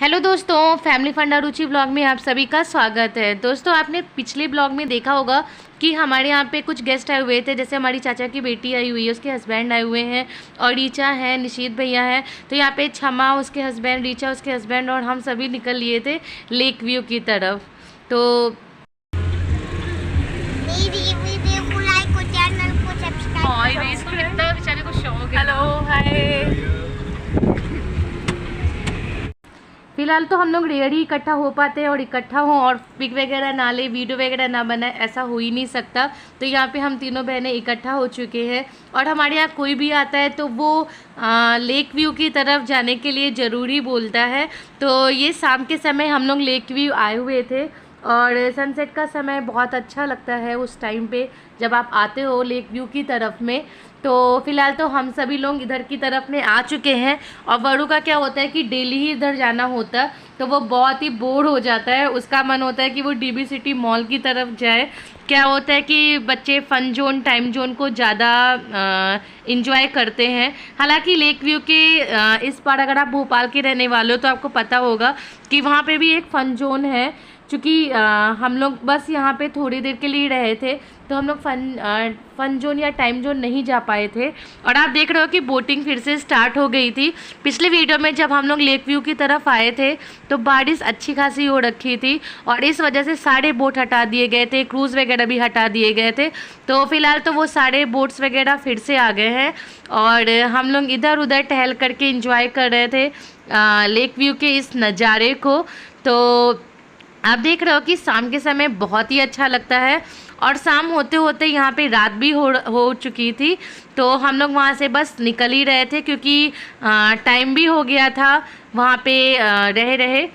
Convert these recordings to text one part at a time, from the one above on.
Hello दोस्तों, family फंडा रुचि blog में आप सभी का स्वागत है। दोस्तों, आपने पिछले ब्लॉग में देखा होगा कि हमारे यहाँ पे कुछ गेस्ट आए हुए थे। जैसे हमारी चाचा की बेटी आई हुई है, उसके हस्बैंड आए हुए हैं और रीचा है, निशीत भैया है। तो यहाँ पे क्षमा उसके हस्बैंड, रीचा उसके हस्बैंड और हम सभी निकल लिए थे लेक व्यू की तरफ। तो इसको कितना बेचारे को शौक है। हेलो, हाय। फिलहाल तो हम लोग रेयर ही इकट्ठा हो पाते हैं, और इकट्ठा हों और पिक वगैरह ना ले, वीडियो वगैरह ना बनाए, ऐसा हो ही नहीं सकता। तो यहाँ पे हम तीनों बहनें इकट्ठा हो चुके हैं, और हमारे यहाँ कोई भी आता है तो वो लेक व्यू की तरफ जाने के लिए ज़रूरी बोलता है। तो ये शाम के समय हम लोग लेक व्यू आए हुए थे, और सनसेट का समय बहुत अच्छा लगता है उस टाइम पे जब आप आते हो लेक व्यू की तरफ में। तो फ़िलहाल तो हम सभी लोग इधर की तरफ में आ चुके हैं, और वरु का क्या होता है कि डेली ही इधर जाना होता है, तो वो बहुत ही बोर हो जाता है। उसका मन होता है कि वो डीबी सिटी मॉल की तरफ जाए। क्या होता है कि बच्चे फ़न जोन, टाइम जोन को ज़्यादा इंजॉय करते हैं। हालांकि लेक व्यू के इस बार अगर आप भोपाल के रहने वाले हो तो आपको पता होगा कि वहाँ पे भी एक फ़न जोन है। चूँकि हम लोग बस यहाँ पे थोड़ी देर के लिए रहे थे, तो हम लोग फ़न जोन या टाइम जोन नहीं जा पाए थे। और आप देख रहे हो कि बोटिंग फिर से स्टार्ट हो गई थी। पिछले वीडियो में जब हम लोग लेक व्यू की तरफ आए थे तो बारिश अच्छी खासी हो रखी थी, और इस वजह से सारे बोट हटा दिए गए थे, क्रूज़ वगैरह भी हटा दिए गए थे। तो फ़िलहाल तो वो सारे बोट्स वगैरह फिर से आ गए हैं, और हम लोग इधर उधर टहल करके इंजॉय कर रहे थे लेक व्यू के इस नज़ारे को। तो आप देख रहे हो कि शाम के समय बहुत ही अच्छा लगता है, और शाम होते होते यहाँ पे रात भी हो चुकी थी। तो हम लोग वहाँ से बस निकल ही रहे थे, क्योंकि टाइम भी हो गया था वहाँ पे रहे रहे।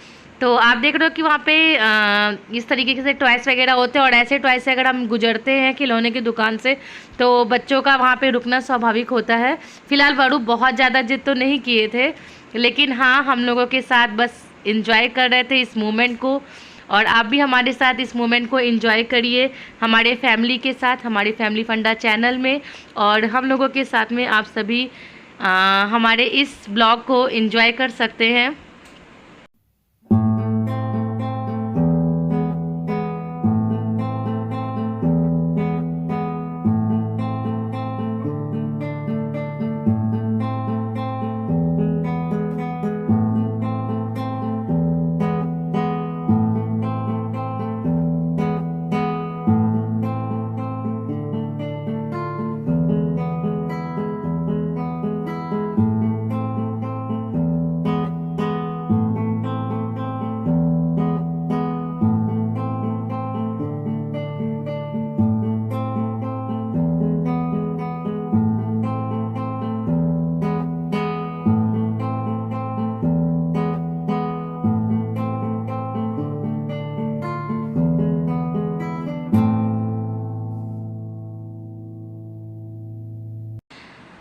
तो आप देख रहे हो कि वहाँ पे इस तरीके से टॉयस वगैरह होते हैं, और ऐसे टॉयस से अगर हम गुजरते हैं खिलौने की दुकान से तो बच्चों का वहाँ पे रुकना स्वाभाविक होता है। फ़िलहाल वरु बहुत ज़्यादा जिद तो नहीं किए थे, लेकिन हाँ, हम लोगों के साथ बस इंजॉय कर रहे थे इस मोमेंट को। और आप भी हमारे साथ इस मोमेंट को एंजॉय करिए हमारे फैमिली के साथ, हमारे फैमिली फंडा चैनल में। और हम लोगों के साथ में आप सभी हमारे इस ब्लॉग को एंजॉय कर सकते हैं।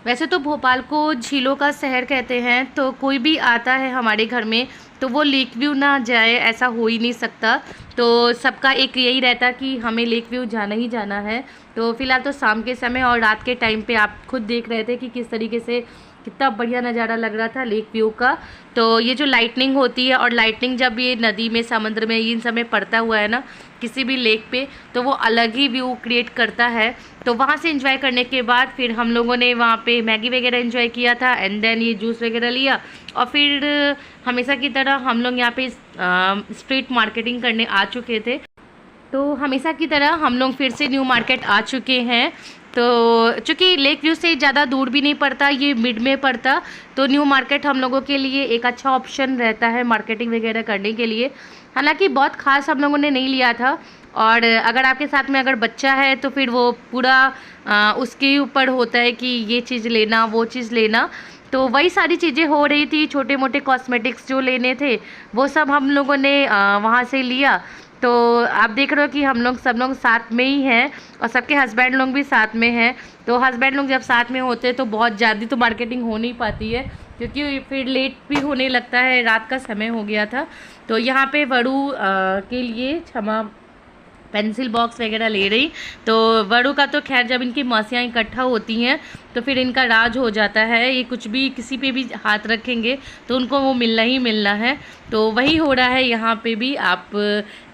वैसे तो भोपाल को झीलों का शहर कहते हैं, तो कोई भी आता है हमारे घर में तो वो लेक व्यू ना जाए ऐसा हो ही नहीं सकता। तो सबका एक यही रहता कि हमें लेक व्यू जाना ही जाना है। तो फ़िलहाल तो शाम के समय और रात के टाइम पे आप खुद देख रहे थे कि किस तरीके से कितना बढ़िया नज़ारा लग रहा था लेक व्यू का। तो ये जो लाइटनिंग होती है, और लाइटनिंग जब ये नदी में, समुद्र में, इन सब में पड़ता हुआ है ना किसी भी लेक पे, तो वो अलग ही व्यू क्रिएट करता है। तो वहाँ से एंजॉय करने के बाद फिर हम लोगों ने वहाँ पे मैगी वगैरह एंजॉय किया था, एंड देन ये जूस वगैरह लिया, और फिर हमेशा की तरह हम लोग यहाँ पे स्ट्रीट मार्केटिंग करने आ चुके थे। तो हमेशा की तरह हम लोग फिर से न्यू मार्केट आ चुके हैं। तो चूँकि लेक व्यू से ज़्यादा दूर भी नहीं पड़ता, ये मिड में पड़ता, तो न्यू मार्केट हम लोगों के लिए एक अच्छा ऑप्शन रहता है मार्केटिंग वगैरह करने के लिए। हालांकि बहुत ख़ास हम लोगों ने नहीं लिया था, और अगर आपके साथ में अगर बच्चा है तो फिर वो पूरा उसके ऊपर होता है कि ये चीज़ लेना, वो चीज़ लेना। तो वही सारी चीज़ें हो रही थी, छोटे मोटे कॉस्मेटिक्स जो लेने थे वो सब हम लोगों ने वहाँ से लिया। तो आप देख रहे हो कि हम लोग सब लोग साथ में ही हैं, और सबके हस्बैंड लोग भी साथ में हैं। तो हस्बैंड लोग जब साथ में होते हैं तो बहुत ज़्यादा तो मार्केटिंग हो नहीं पाती है, क्योंकि फिर लेट भी होने लगता है, रात का समय हो गया था। तो यहाँ पे वरु के लिए क्षमा पेंसिल बॉक्स वगैरह ले रही। तो वड़ू का तो खैर जब इनकी मौसियाँ इकट्ठा होती हैं तो फिर इनका राज हो जाता है, ये कुछ भी किसी पे भी हाथ रखेंगे तो उनको वो मिलना ही मिलना है। तो वही हो रहा है यहाँ पे भी, आप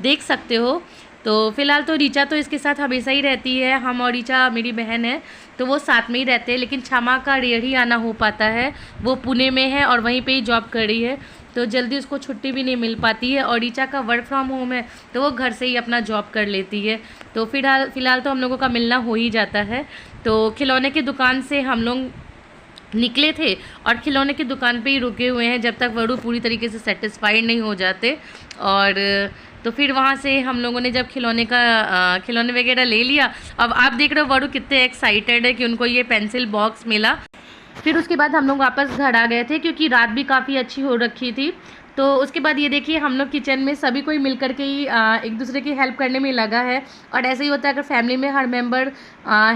देख सकते हो। तो फ़िलहाल तो रीचा तो इसके साथ हमेशा ही रहती है, हम और रीचा मेरी बहन है तो वो साथ में ही रहते हैं। लेकिन क्षमा का रेयर ही आना हो पाता है, वो पुणे में है और वहीं पे ही जॉब कर रही है, तो जल्दी उसको छुट्टी भी नहीं मिल पाती है। और रीचा का वर्क फ्रॉम होम है तो वो घर से ही अपना जॉब कर लेती है। तो फ़िलहाल तो हम लोगों का मिलना हो ही जाता है। तो खिलौने की दुकान से हम लोग निकले थे और खिलौने की दुकान पे ही रुके हुए हैं जब तक वड़ू पूरी तरीके से सेटिस्फाइड नहीं हो जाते। और तो फिर वहाँ से हम लोगों ने जब खिलौने वगैरह ले लिया, अब आप देख रहे हो वड़ू कितने एक्साइटेड है कि उनको ये पेंसिल बॉक्स मिला। फिर उसके बाद हम लोग वापस घर आ गए थे क्योंकि रात भी काफ़ी अच्छी हो रखी थी। तो उसके बाद ये देखिए हम लोग किचन में सभी कोई मिल कर के ही एक दूसरे की हेल्प करने में लगा है। और ऐसे ही होता है, अगर फैमिली में हर मेंबर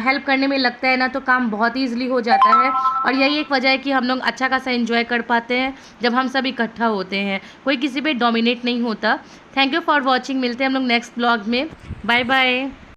हेल्प करने में लगता है ना तो काम बहुत ही ईजिली हो जाता है। और यही एक वजह है कि हम लोग अच्छा खासा एंजॉय कर पाते हैं जब हम सब इकट्ठा होते हैं, कोई किसी पे डोमिनेट नहीं होता। थैंक यू फॉर वॉचिंग, मिलते हैं हम लोग नेक्स्ट ब्लॉग में। Bye bye.